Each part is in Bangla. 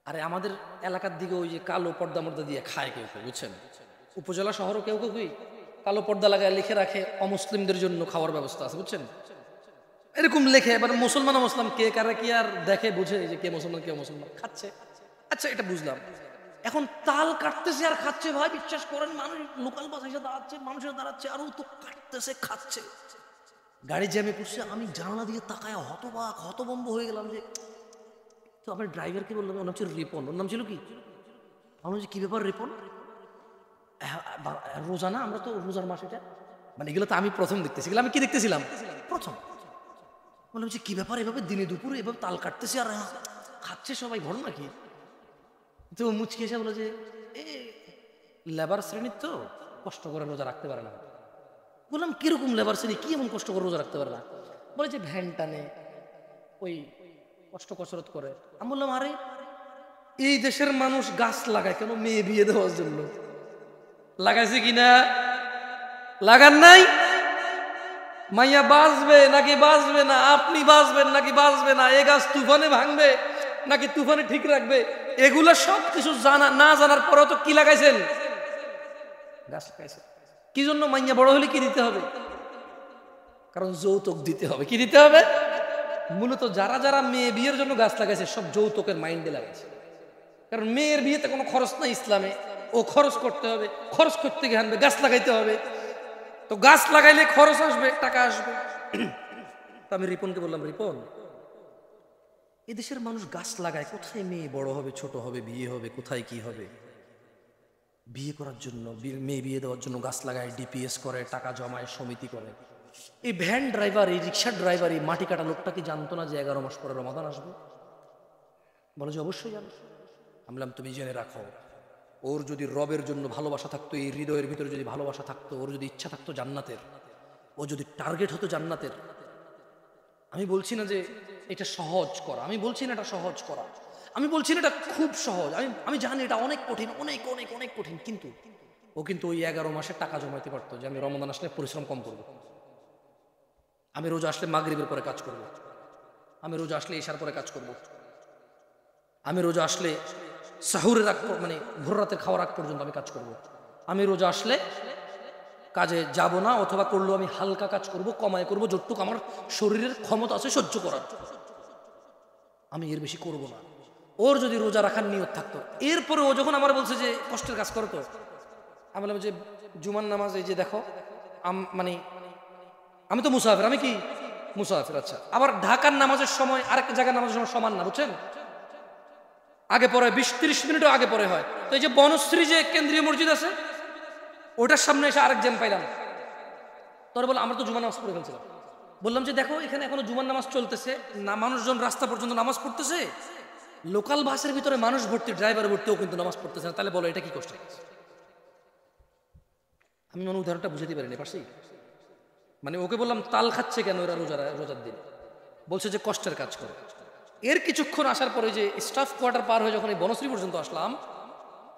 আরে আমাদের এলাকার দিকে ওই যে কালো পর্দা মর্দা দিয়ে খায় কেউ কেউ, বুঝছেন? উপজেলা শহরও কেউ কেউ কালো পর্দা লাগায় লিখে রাখে অমুসলিমদের জন্য খাওয়ার ব্যবস্থা আছে, বুঝছেন? এরকম লেখে। এবার মুসলমান মুসলমান কে কারা কি আর দেখে বুঝে যে কে মুসলমান কে মুসলমান খাচ্ছে। আচ্ছা, এটা বুঝলাম। এখন তাল কাটতেছে আর খাচ্ছে। ভাই বিশ্বাস করেন, মানুষ লোকাল বাস এসে দাঁড়াচ্ছে, মানুষের দাঁড়াচ্ছে আর ও তো কাটতেছে খাচ্ছে। গাড়ি জ্যামে পড়ছে, আমি জানালা দিয়ে তাকায় হতবাক হতবম্ব হয়ে গেলাম। যে তো আমার ড্রাইভারকে বললাম, ওর নাম ছিল রিপন। ওর নাম ছিল কি? আমার বলছি কি ব্যাপার রিপন? রোজা না, আমরা তো রোজার মাস এটা। মানে এগুলো তো আমি প্রথম দেখতেছি। এগুলো আমি কি দেখতেছিলাম প্রথম। বললাম যে কি ব্যাপার, এভাবে দিনে দুপুরে এভাবে তাল কাটতেছে আর খাচ্ছে সবাই, ঘর নাকি? তো মুচকি এসে বলে যে এ লেবার শ্রেণীর তো কষ্ট করে রোজা রাখতে পারে না। বললাম কিরকম লেবার শ্রেণী, কি এমন কষ্ট করে রোজা রাখতে পারে না? বলে যে ভ্যান টানে, ওই কষ্ট কসরত করে। আমি বললাম আরে এই দেশের মানুষ গাছ লাগায় কেন? মেয়ে বিয়ে দেওয়ার জন্য। লাগাইছে কিনা? লাগান নাই? মাইয়া বাঁচবে নাকি বাঁচবে না, আপনি বাঁচবেন নাকি বাঁচবে না, এ গাছ তুফানে ভাঙবে নাকি তুফানে ঠিক রাখবে, এগুলো সব কিছু জানা না জানার পরেও তো কি লাগাইছেন? গাছ লাগাইছেন। কি জন্য? মাইয়া বড় হলে কি দিতে হবে? কারণ যৌতুক দিতে হবে। কি দিতে হবে? মূলত যারা যারা মেয়ে বিয়ের জন্য গাছ লাগাইছে সব যৌতুকের মাইন্ডে লাগাইছে। কারণ মেয়ের বিয়েতে কোনো খরচ নাই ইসলামে, ও খরচ করতে হবে, খরচ করতে গিয়ে আনবে, গাছ লাগাইতে হবে। তো গাছ লাগাইলে খরচ আসবে, টাকা আসবে। তো আমি রিপনকে বললাম, রিপন এদেশের মানুষ গাছ লাগায়, কোথায় মেয়ে বড় হবে, ছোট হবে, বিয়ে হবে, কোথায় কি হবে? বিয়ে করার জন্য, মেয়ে বিয়ে দেওয়ার জন্য গাছ লাগায়, ডিপিএস করে, টাকা জমায়, সমিতি করে। এই ভ্যান ড্রাইভার, এই রিক্সার ড্রাইভার, এই মাটি কাটা লোকটা কি জানতো না যে 11 মাস পরে রমাদান আসবে? বলো যে অবশ্যই জানো। আমি বললাম তুমি জেনে রাখো, ওর যদি রবের জন্য ভালোবাসা থাকতো, এই হৃদয়ের ভিতরে যদি ভালোবাসা থাকতো, ওর যদি ইচ্ছা থাকতো জান্নাতের, ও যদি টার্গেট হতো জান্নাতের। আমি বলছি না যে এটা সহজ করা, আমি বলছি না এটা সহজ করা, আমি বলছি না এটা খুব সহজ, আমি জানি এটা অনেক কঠিন, অনেক অনেক অনেক কঠিন। কিন্তু ও কিন্তু ওই 11 মাসে টাকা জমাইতে পারতো যে আমি রমজান আসলে পরিশ্রম কম করব, আমি রোজা আসলে মাগরিবের পরে কাজ করব, আমি রোজা আসলে ইশার পরে কাজ করব, আমি রোজা আসলে সাহুরের আগ মানে ভোর রাতের খাওয়ার আগ পর্যন্ত আমি কাজ করব, আমি রোজা আসলে কাজে যাব না, অথবা করলেও আমি হালকা কাজ করব, কমায় করব, যতটুকু আমার শরীরের ক্ষমতা আছে সহ্য করার, আমি এর বেশি করব না। ওর যদি রোজা রাখার নিয়ত থাকতো, এরপরে ও যখন আমার বলছে যে কষ্টের কাজ করো, তো আমি বললাম যে জুমার নামাজ এই যে দেখো, মানে আমি তো মুসাফির, আমি কি মুসাফির। আচ্ছা, আবার ঢাকার নামাজের সময় আরেক জায়গার নামাজের সময় সমান না, বুঝছেন? আগে পরে 20-30 মিনিটও আগে পরে হয়। তো এই যে বনশ্রী যে কেন্দ্রীয় মসজিদ আছে, ওটার সামনে এসে আরেক জ্যাম পাইলাম। তোর বলে আমরা তো জুমার নামাজ পড়ে ফেলছিলাম। বললাম যে দেখো এখানে এখনো জুমার নামাজ চলতেছে না, মানুষজন রাস্তা পর্যন্ত নামাজ পড়তেছে, লোকাল বাসের ভিতরে মানুষ ভর্তি, ড্রাইভার ভর্তিও কিন্তু নামাজ পড়তেছে না, তাহলে বলো এটা কি কষ্ট? আমি মনে উদাহরণটা বুঝাতে পারিনি, পারছি? মানে ওকে বললাম তাল খাচ্ছে কেন এরা রোজার দিন? বলছে যে কষ্টের কাজ করে। এর কিছুক্ষণ আসার পরে যে স্টাফ কোয়ার্টার পার হয়ে যখন এই বনশ্রী পর্যন্ত আসলাম,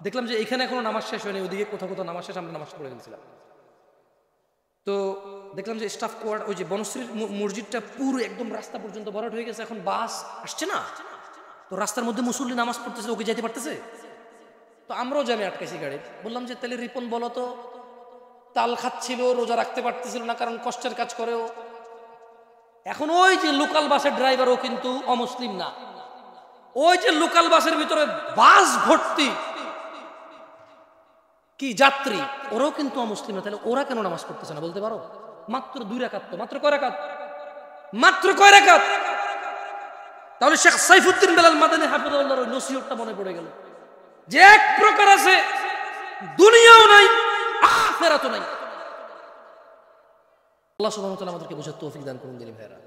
দেখলাম যে এখানে এখনো নামাজ শেষ হয়নি, ওদিকে কোথাও কোথাও নামাজ শেষ, আমরা নামাজ পড়ে গেছিলাম। তো দেখলাম যে স্টাফ কোয়ার্টার, ওই যে বনশ্রীর মসজিদটা পুরো একদম রাস্তা পর্যন্ত ভরাট হয়ে গেছে, এখন বাস আসছে না, তো রাস্তার মধ্যে মুসল্লি নামাজ পড়তেছে, ওকে যেতে পারতেছে। তো আমরাও জ্যামে আটকাইছি গাড়ি। বললাম যে তাহলে রিপন বলো তো, তাল খাচ্ছিল, রোজা রাখতে পারতেছিল না কারণ কষ্টের কাজ করেও। এখন ওই যে লোকাল বাসের ড্রাইভারও কিন্তু অমুসলিম না, ওই যে লোকাল বাসের ভিতরে বাস ভর্তি কি যাত্রী, ওরাও কিন্তু অমুসলিম না, তাহলে ওরা কেন নামাজ পড়তেছে না বলতে পারো? মাত্র 2 রাকাত, তো মাত্র কয় রাকাত? মাত্র কয় রাকাত? তাহলে শেখ সাইফুদ্দিন বেলাল মাদানী হাফিজাহুল্লাহর ওই নসিহতটা মনে পড়ে গেল যে এক প্রকার আছে দুনিয়াও নাই আখিরাতও নাই। আল্লাহ সুবহানাহু ওয়া তাআলা আমাদেরকে বোঝার তৌফিক দান করুন দিনী ভাইরা।